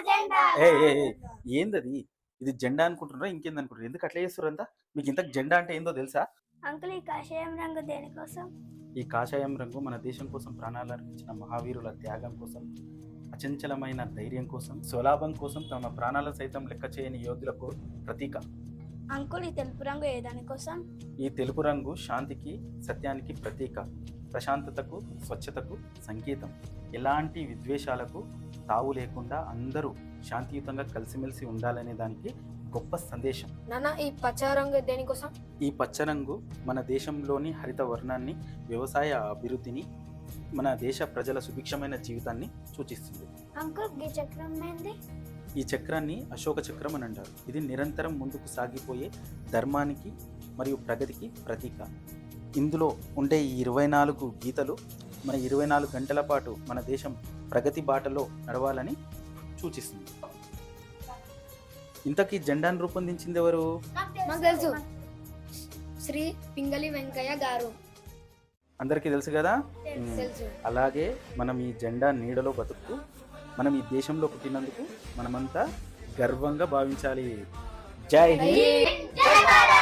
ఏ ఏ ఏ, ఏందది? ఇది జెండా అనుకుంటున్నారా ఇంకేందనుకుంటున్నారు? ఎందుకు అట్లా చేస్తారు అంతా? మీకు ఇంతకు జెండా అంటే ఏందో తెలుసా? అంకుల్ ఈ కాషాయం రంగు దేనికోసం? ఈ కాషాయం రంగు మన దేశం కోసం ప్రాణాలు అర్పించిన మహావీరుల త్యాగం కోసం, అచంచలమైన ధైర్యం కోసం, స్వలాభం కోసం తమ ప్రాణాలను సైతం లెక్క చేయని యోధులకు ప్రతీక. అంకుల్ ఈ తెలుపు రంగు ఏ దానికోసం? ఈ తెలుపు రంగు శాంతికి, సత్యానికి ప్రతీక, ప్రశాంతతకు, స్వచ్ఛతకు సంకేతం. ఎలాంటి విద్వేషాలకు తావు లేకుండా అందరూ శాంతియుతంగా కలిసిమెలిసి ఉండాలనే దానికి గొప్ప సందేశం. నాన్న ఈ పచ్చ రంగు దేనికోసం? ఈ పచ్చ రంగు మన దేశంలోని హరిత వర్ణాన్ని, వ్యవసాయ అభివృద్ధిని, మన దేశ ప్రజల సుభిక్షమైన జీవితాన్ని సూచిస్తుంది. అంకుల్ ఈ చక్రం ఏంది? ఈ చక్రాన్ని అశోక చక్రం అని అంటారు. ఇది నిరంతరం ముందుకు సాగిపోయే ధర్మానికి మరియు ప్రగతికి ప్రతీక. ఇందులో ఉండే ఈ 24 గీతలు మన 24 గంటల పాటు మన దేశం ప్రగతి బాటలో నడవాలని సూచిస్తుంది. ఇంతకీ జెండాను రూపొందించింది ఎవరు? మాకు తెలుసు, శ్రీ పింగళి వెంకయ్య గారు. అందరికీ తెలుసు కదా. తెలుసు. అలాగే మనం ఈ జెండా నీడలో బతుకుతూ మనం ఈ దేశంలో పుట్టినందుకు మనమంతా గర్వంగా భావించాలి. జై హింద్.